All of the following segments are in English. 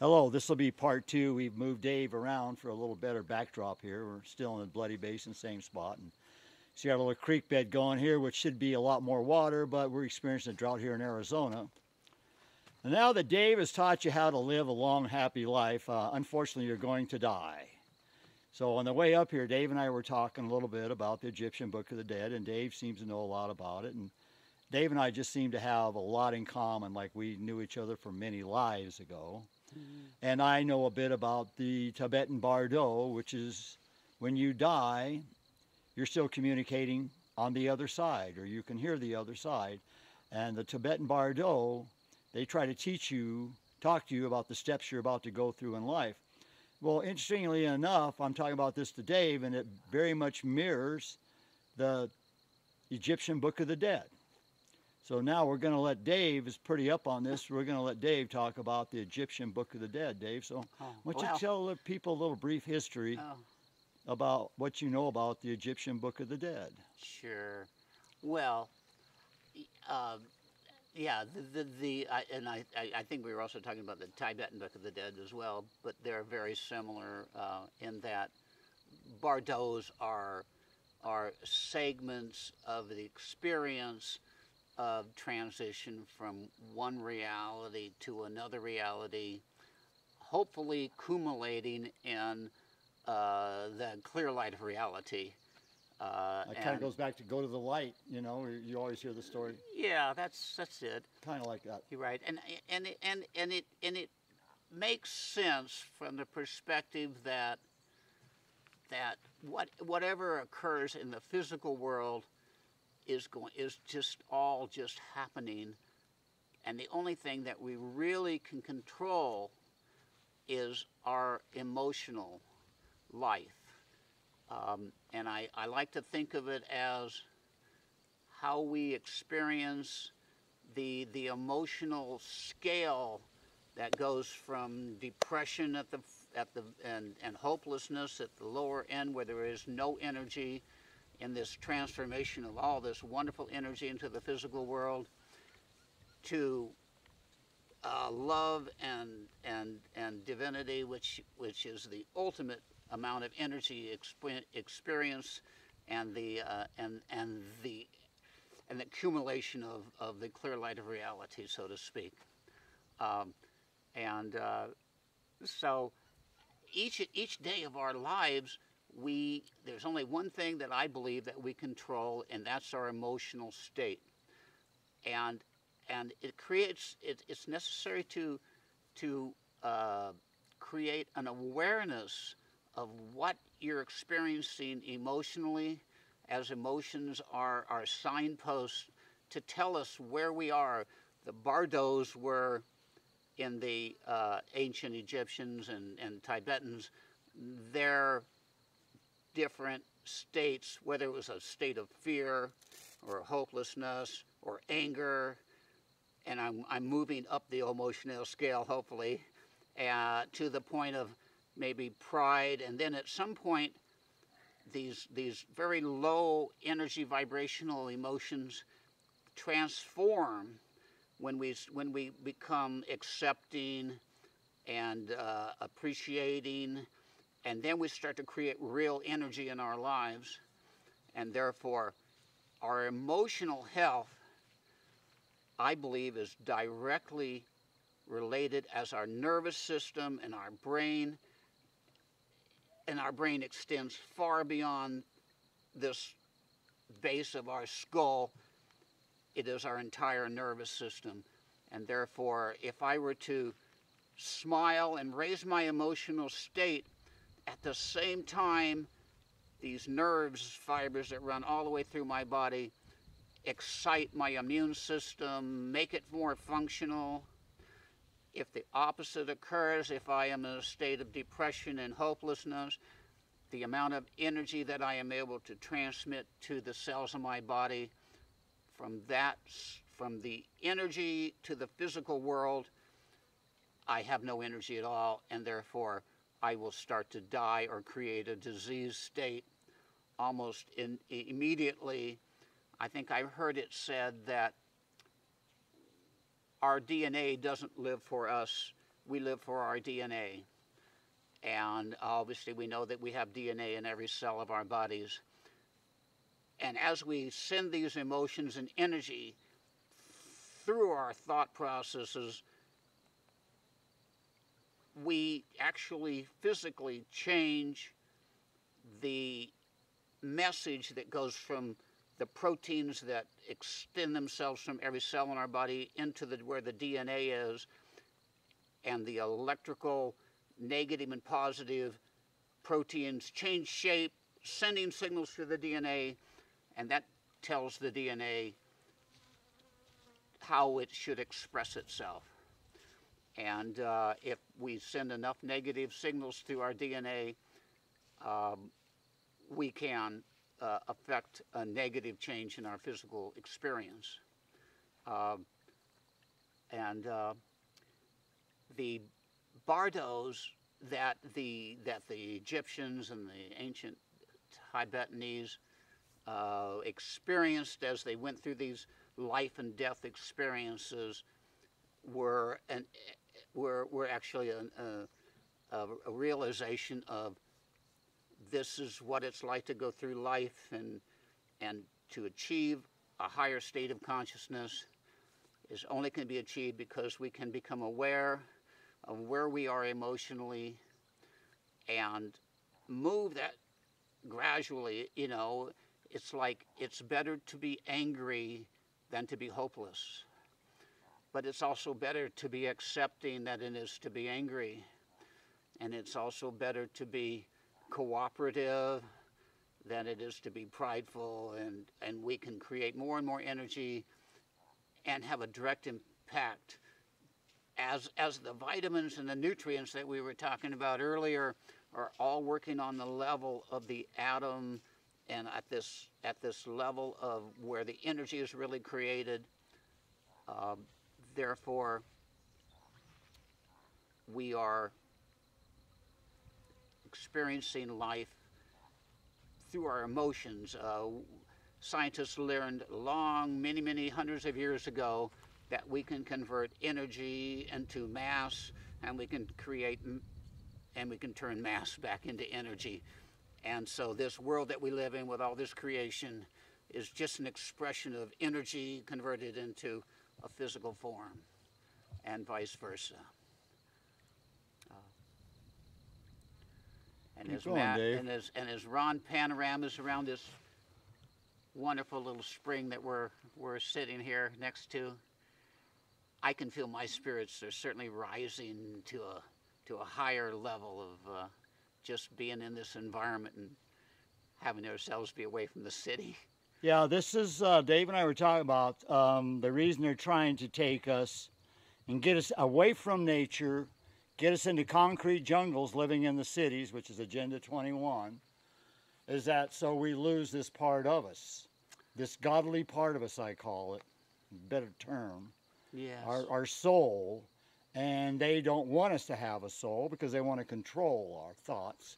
Hello, this will be part two. We've moved Dave around for a little better backdrop here. We're still in the Bloody Basin, same spot. And see our little creek bed going here, which should be a lot more water, but we're experiencing a drought here in Arizona. And now that Dave has taught you how to live a long, happy life, unfortunately, you're going to die. So on the way up here, Dave and I were talking a little bit about the Egyptian Book of the Dead, and Dave seems to know a lot about it. And Dave and I just seem to have a lot in common, like we knew each other for many lives ago. And I know a bit about the Tibetan Bardo, which is when you die, you're still communicating on the other side, or you can hear the other side. And the Tibetan Bardo, they try to teach you, talk to you about the steps you're about to go through in life. Well, interestingly enough, I'm talking about this to Dave, and it very much mirrors the Egyptian Book of the Dead. So now we're going to let Dave, is pretty up on this, we're going to let Dave talk about the Egyptian Book of the Dead. Dave, so why don't you tell the people a little brief history about what you know about the Egyptian Book of the Dead? Sure. Well, yeah, I think we were also talking about the Tibetan Book of the Dead as well, but they're very similar in that Bardos are segments of the experience of transition from one reality to another reality, hopefully accumulating in the clear light of reality. It kind of goes back to go to the light, you know, you always hear the story. Yeah, that's it. Kind of like that. You're right, and it makes sense from the perspective that whatever occurs in the physical world is just all happening, and the only thing that we really can control is our emotional life. And I like to think of it as how we experience the emotional scale that goes from depression and hopelessness at the lower end, where there is no energy, in this transformation of all this wonderful energy into the physical world, to love and divinity, which is the ultimate amount of energy experience, and the accumulation of the clear light of reality, so to speak. So each day of our lives, there's only one thing that I believe that we control, and that's our emotional state. And it's necessary to create an awareness of what you're experiencing emotionally, as emotions are signposts to tell us where we are. The Bardos were, in the ancient Egyptians and Tibetans, their different states, whether it was a state of fear or hopelessness or anger, and I'm moving up the emotional scale, hopefully, to the point of maybe pride, and then at some point these very low energy vibrational emotions transform when we become accepting and appreciating, and then we start to create real energy in our lives. And therefore our emotional health, I believe, is directly related as our nervous system and our brain extends far beyond this base of our skull. It is our entire nervous system. And therefore, if I were to smile and raise my emotional state, at the same time, these nerves, fibers that run all the way through my body, excite my immune system, make it more functional. If the opposite occurs, if I am in a state of depression and hopelessness, the amount of energy that I am able to transmit to the cells of my body, from the energy to the physical world, I have no energy at all, and therefore I will start to die or create a disease state almost immediately. I think I heard it said that our DNA doesn't live for us we live for our DNA. And obviously we know that we have DNA in every cell of our bodies. And as we send these emotions and energy through our thought processes, we actually physically change the message that goes from the proteins that extend themselves from every cell in our body into where the DNA is, and the electrical negative and positive proteins change shape, sending signals to the DNA, and that tells the DNA how it should express itself. And if we send enough negative signals through our DNA, we can affect a negative change in our physical experience. And the bardos that the Egyptians and the ancient Tibetanese experienced as they went through these life and death experiences were actually a realization of this is what it's like to go through life, and to achieve a higher state of consciousness is only can be achieved because we can become aware of where we are emotionally and move that gradually. You know, it's like it's better to be angry than to be hopeless. But it's also better to be accepting than it is to be angry. And it's also better to be cooperative than it is to be prideful. And we can create more and more energy and have a direct impact as the vitamins and the nutrients that we were talking about earlier are all working on the level of the atom, and at this level of where the energy is really created. Therefore, we are experiencing life through our emotions. Scientists learned many hundreds of years ago that we can convert energy into mass, and we can turn mass back into energy. And so this world that we live in with all this creation is just an expression of energy converted into a physical form, and vice versa. And as Ron panoramas around this wonderful little spring that we're sitting here next to, I can feel my spirits are certainly rising to a higher level of just being in this environment and having ourselves be away from the city. Yeah, this is, Dave and I were talking about the reason they're trying to take us and get us away from nature, get us into concrete jungles living in the cities, which is Agenda 21, is that so we lose this part of us, this godly part of us, I call it, better term, yes. our soul, and they don't want us to have a soul because they want to control our thoughts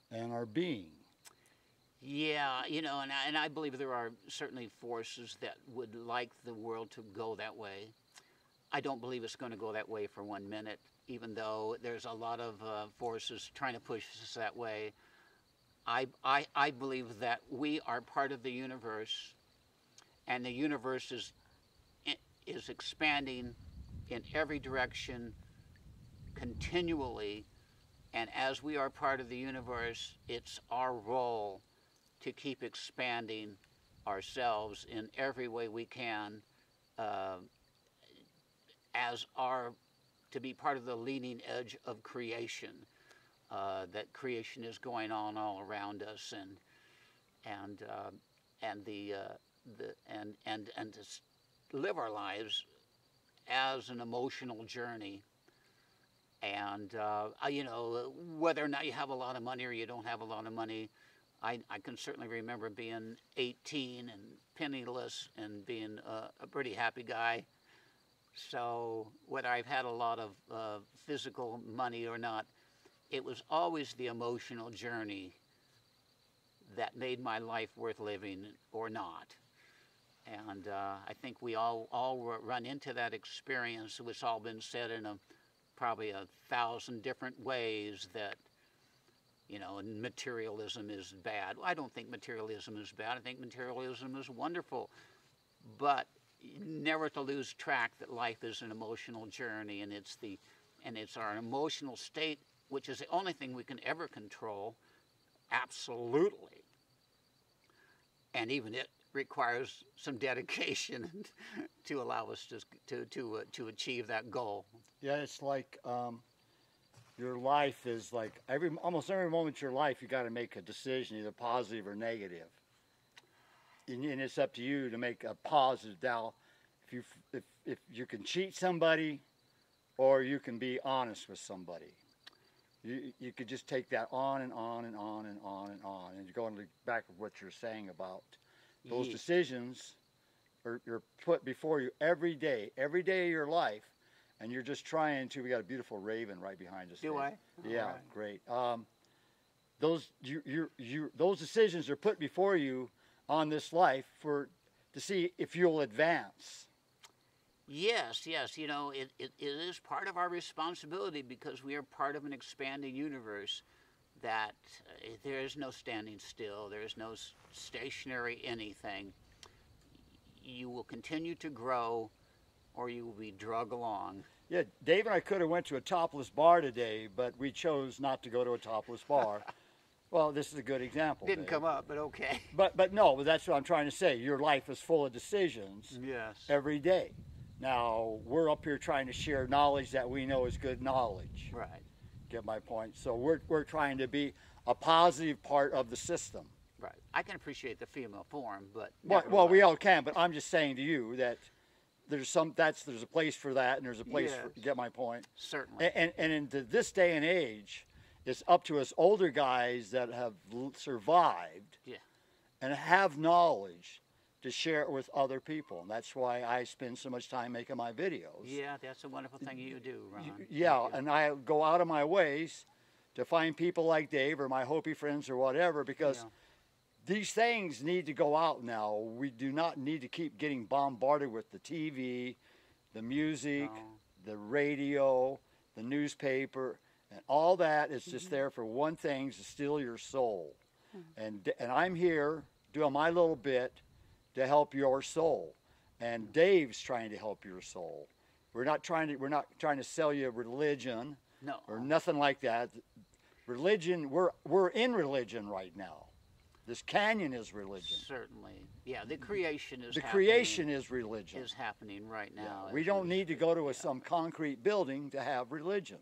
and our being. Yeah, you know, and I believe there are certainly forces that would like the world to go that way. I don't believe it's going to go that way for 1 minute, even though there's a lot of forces trying to push us that way. I believe that we are part of the universe, and the universe is expanding in every direction continually, and as we are part of the universe, it's our role to keep expanding ourselves in every way we can, to be part of the leading edge of creation. That creation is going on all around us, and to live our lives as an emotional journey. And you know, whether or not you have a lot of money or you don't have a lot of money, I can certainly remember being 18 and penniless and being a pretty happy guy. So whether I've had a lot of physical money or not, it was always the emotional journey that made my life worth living or not. And I think we all run into that experience. It's all been said in probably 1,000 different ways that, you know, and materialism is bad. Well, I don't think materialism is bad. I think materialism is wonderful. But never to lose track that life is an emotional journey, and it's our emotional state, which is the only thing we can ever control, absolutely. And even it requires some dedication to allow us to achieve that goal. Yeah, it's like your life is like almost every moment of your life you got to make a decision, either positive or negative. And it's up to you to make a positive. Now, if you can cheat somebody, or you can be honest with somebody, you could just take that on and on and on and on and on. And going back to what you're saying about those decisions, are put before you every day of your life, and you're just trying to. We got a beautiful raven right behind us. Do I? Yeah, right. Great. Those decisions are put before you on this life to see if you'll advance. Yes, you know, it is part of our responsibility, because we are part of an expanding universe, that there is no standing still, there is no stationary anything. You will continue to grow, or you will be drug along. Yeah, Dave and I could have went to a topless bar today, but we chose not to go to a topless bar. Well, this is a good example. Didn't Dave. come up, but okay. But no, that's what I'm trying to say. Your life is full of decisions. Yes. Every day. Now, we're up here trying to share knowledge that we know is good knowledge. Right. Get my point? So we're trying to be a positive part of the system. Right. I can appreciate the female form, but well, we all can. But I'm just saying to you that there's a place for that, and there's a place for. Get my point? Certainly. And in this day and age, it's up to us older guys that have survived and have knowledge to share it with other people. And that's why I spend so much time making my videos. Yeah, that's a wonderful thing you do, Ron. Yeah, and I go out of my ways to find people like Dave or my Hopi friends or whatever, because these things need to go out now. We do not need to keep getting bombarded with the TV, the music, the radio, the newspaper, and all that is just there for one thing, to steal your soul. And I'm here doing my little bit to help your soul. And Dave's trying to help your soul. We're not trying to sell you religion. No. Or nothing like that. Religion, we're in religion right now. This canyon is religion. Certainly. Yeah, the creation is creation is religion. Is happening right now. Yeah. We don't need to go to some concrete building to have religion.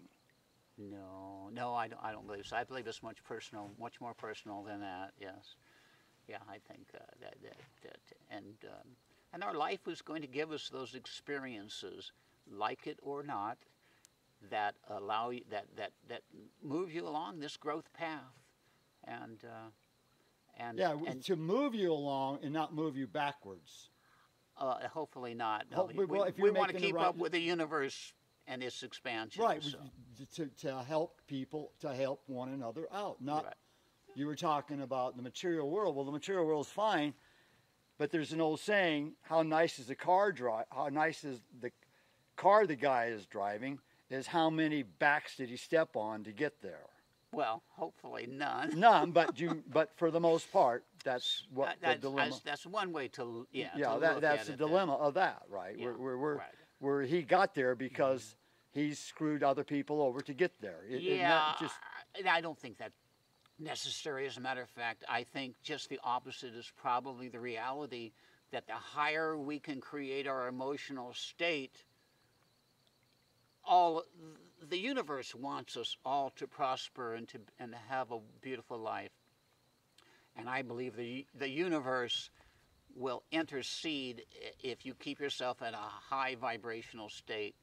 No, I don't believe so. I believe it's much more personal than that. Yes. Yeah, I think and our life is going to give us those experiences, like it or not, that allow you that move you along this growth path, and to move you along and not move you backwards. Hopefully not. No, well, if we want to keep up with the universe and its expansion. Right, so. to help people, to help one another out. Not right. You were talking about the material world. Well, the material world is fine, but there's an old saying: "How nice is the car drive? How nice is the car the guy is driving? Is how many backs did he step on to get there?" Well, hopefully none. None, but for the most part, that's what the dilemma. That's one way to that's the dilemma of that, right? Yeah, where he got there because he screwed other people over to get there. I don't think that necessary. As a matter of fact, I think just the opposite is probably the reality, that the higher we can create our emotional state, the universe wants us all to prosper and to have a beautiful life. And I believe the universe will intercede if you keep yourself in a high vibrational state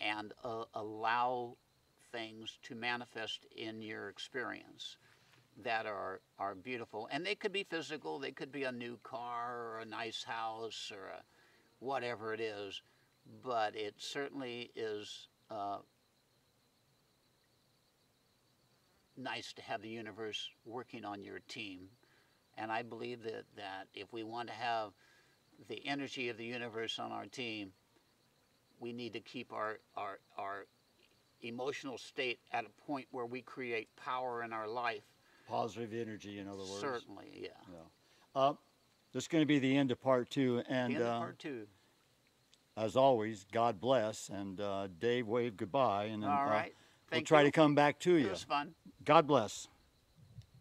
and allow things to manifest in your experience that are beautiful. And they could be physical, they could be a new car or a nice house or whatever it is, but it certainly is nice to have the universe working on your team. And I believe that if we want to have the energy of the universe on our team, we need to keep our emotional state at a point where we create power in our life. Positive energy, in other words. Certainly, yeah. This is going to be the end of part 2. And The end of part 2. as always, God bless. And Dave, wave goodbye. And then All right. we'll Thank try you. to come back to It you. was fun. God bless.